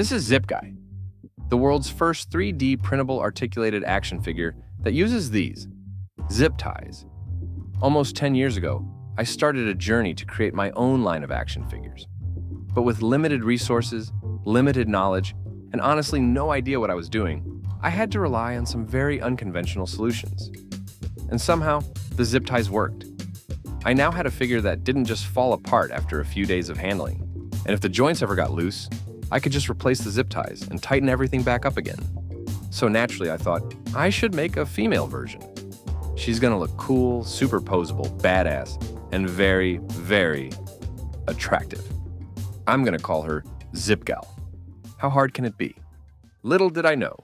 This is Zip Guy, the world's first 3D printable articulated action figure that uses these zip ties. Almost 10 years ago, I started a journey to create my own line of action figures. But with limited resources, limited knowledge, and honestly no idea what I was doing, I had to rely on some very unconventional solutions. And somehow, the zip ties worked. I now had a figure that didn't just fall apart after a few days of handling. And if the joints ever got loose, I could just replace the zip ties and tighten everything back up again. So naturally, I thought, I should make a female version. She's gonna look cool, super posable, badass, and very, very attractive. I'm gonna call her Zip Gal. How hard can it be? Little did I know.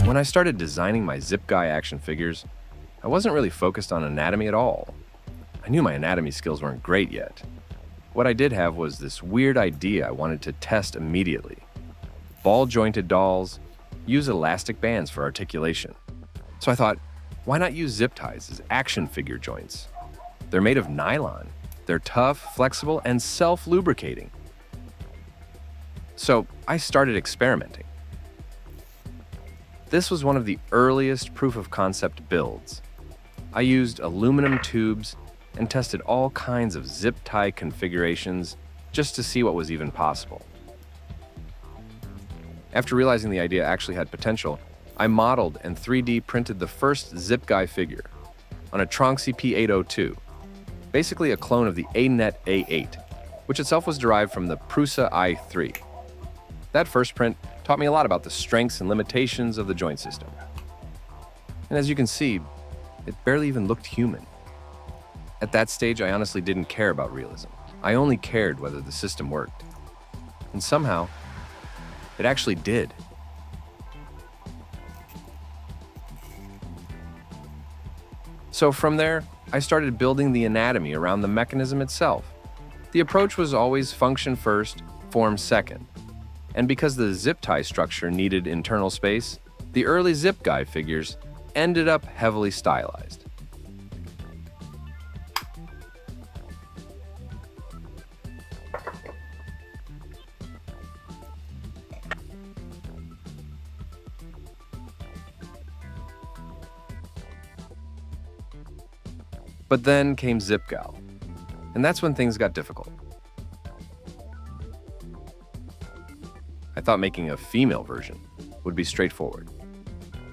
When I started designing my Zip Guy action figures, I wasn't really focused on anatomy at all. I knew my anatomy skills weren't great yet. What I did have was this weird idea I wanted to test immediately. Ball-jointed dolls use elastic bands for articulation. So I thought, why not use zip ties as action figure joints? They're made of nylon. They're tough, flexible, and self-lubricating. So I started experimenting. This was one of the earliest proof-of-concept builds. I used aluminum tubes and tested all kinds of zip tie configurations just to see what was even possible. After realizing the idea actually had potential, I modeled and 3D printed the first Zip Guy figure on a Tronxy P802, basically a clone of the ANET A8, which itself was derived from the Prusa i3. That first print taught me a lot about the strengths and limitations of the joint system. And as you can see, it barely even looked human. At that stage, I honestly didn't care about realism. I only cared whether the system worked. And somehow, it actually did. So from there, I started building the anatomy around the mechanism itself. The approach was always function first, form second. And because the zip tie structure needed internal space, the early Zip Guy figures ended up heavily stylized. But then came Zip Gal, and that's when things got difficult. I thought making a female version would be straightforward.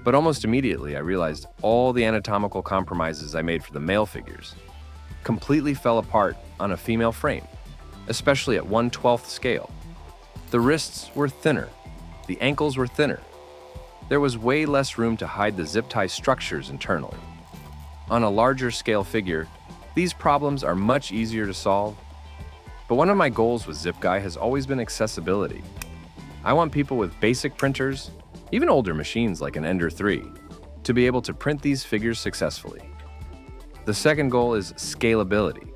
But almost immediately, I realized all the anatomical compromises I made for the male figures completely fell apart on a female frame, especially at 1/12 scale. The wrists were thinner, the ankles were thinner. There was way less room to hide the zip tie structures internally. On a larger scale figure, these problems are much easier to solve. But one of my goals with Zip Guy has always been accessibility. I want people with basic printers, even older machines like an Ender 3, to be able to print these figures successfully. The second goal is scalability.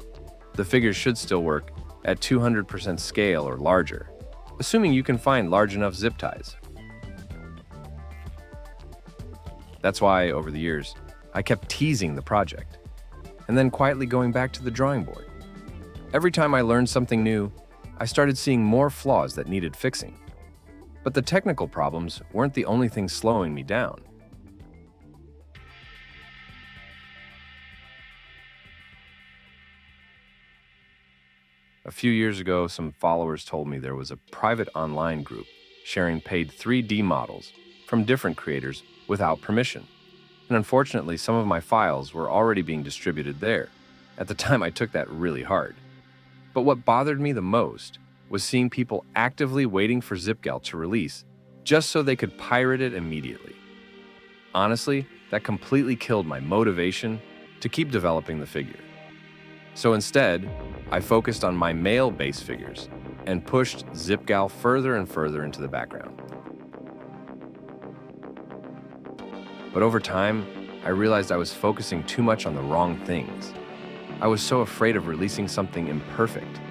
The figures should still work at 200% scale or larger, assuming you can find large enough zip ties. That's why, over the years, I kept teasing the project, and then quietly going back to the drawing board. Every time I learned something new, I started seeing more flaws that needed fixing. But the technical problems weren't the only thing slowing me down. A few years ago, some followers told me there was a private online group sharing paid 3D models from different creators without permission. And unfortunately, some of my files were already being distributed there. At the time, I took that really hard. But what bothered me the most was seeing people actively waiting for ZipGal to release just so they could pirate it immediately. Honestly, that completely killed my motivation to keep developing the figure. So instead, I focused on my male-based figures and pushed ZipGal further and further into the background. But over time, I realized I was focusing too much on the wrong things. I was so afraid of releasing something imperfect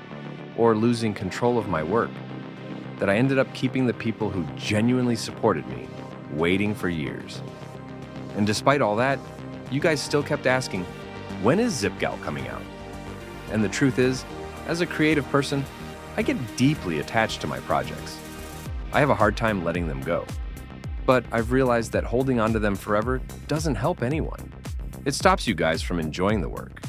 or losing control of my work that I ended up keeping the people who genuinely supported me waiting for years. And despite all that, you guys still kept asking, when is ZipGal coming out? And the truth is, as a creative person, I get deeply attached to my projects. I have a hard time letting them go. But I've realized that holding onto them forever doesn't help anyone. It stops you guys from enjoying the work.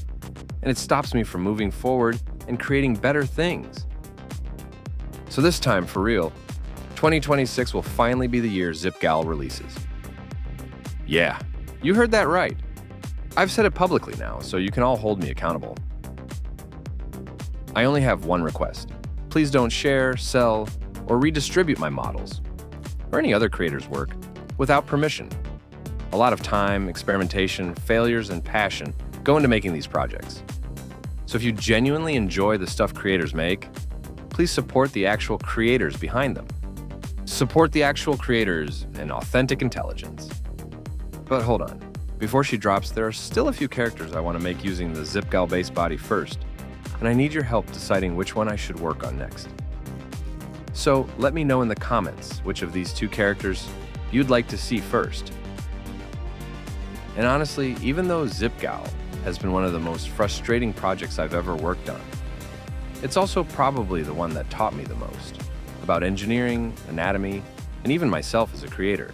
And it stops me from moving forward and creating better things. So this time, for real, 2026 will finally be the year ZipGal releases. Yeah, you heard that right. I've said it publicly now, so you can all hold me accountable. I only have one request. Please don't share, sell, or redistribute my models, or any other creator's work, without permission. A lot of time, experimentation, failures, and passion go into making these projects. So if you genuinely enjoy the stuff creators make, please support the actual creators behind them. Support the actual creators and authentic intelligence. But hold on. Before she drops, there are still a few characters I want to make using the ZipGal base body first, and I need your help deciding which one I should work on next. So let me know in the comments which of these two characters you'd like to see first. And honestly, even though ZipGal has been one of the most frustrating projects I've ever worked on, it's also probably the one that taught me the most about engineering, anatomy, and even myself as a creator.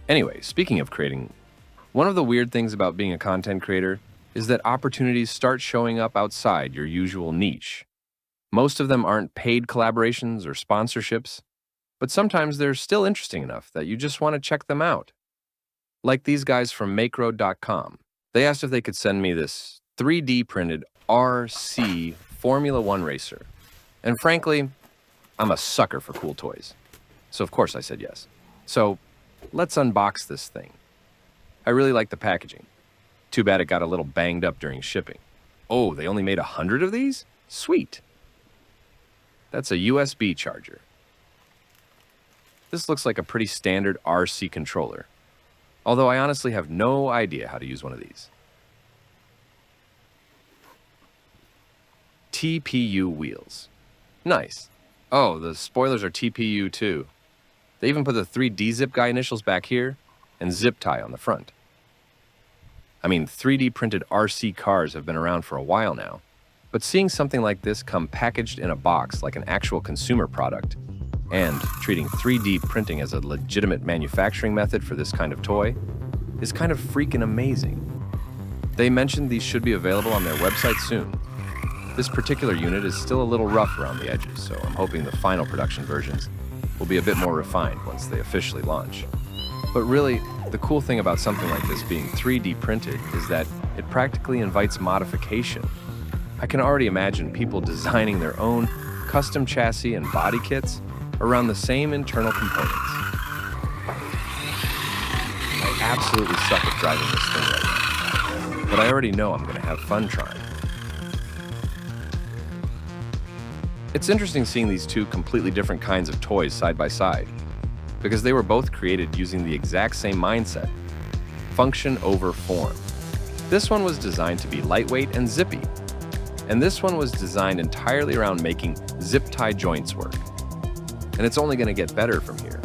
Anyway, speaking of creating, one of the weird things about being a content creator is that opportunities start showing up outside your usual niche. Most of them aren't paid collaborations or sponsorships, but sometimes they're still interesting enough that you just want to check them out. Like these guys from makeroad.com. They asked if they could send me this 3D printed RC Formula One racer. And frankly, I'm a sucker for cool toys. So of course I said yes. So let's unbox this thing. I really like the packaging. Too bad it got a little banged up during shipping. Oh, they only made 100 of these? Sweet. That's a USB charger. This looks like a pretty standard RC controller, although I honestly have no idea how to use one of these. TPU wheels. Nice. Oh, the spoilers are TPU too. They even put the 3D zip guy initials back here and zip tie on the front. I mean, 3D printed RC cars have been around for a while now, but seeing something like this come packaged in a box like an actual consumer product and treating 3D printing as a legitimate manufacturing method for this kind of toy is kind of freaking amazing. They mentioned these should be available on their website soon. This particular unit is still a little rough around the edges, so I'm hoping the final production versions will be a bit more refined once they officially launch. But really, the cool thing about something like this being 3D printed is that it practically invites modification. I can already imagine people designing their own custom chassis and body kits around the same internal components. I absolutely suck at driving this thing right now, but I already know I'm going to have fun trying. It's interesting seeing these two completely different kinds of toys side by side, because they were both created using the exact same mindset, function over form. This one was designed to be lightweight and zippy, and this one was designed entirely around making zip tie joints work. And it's only going to get better from here.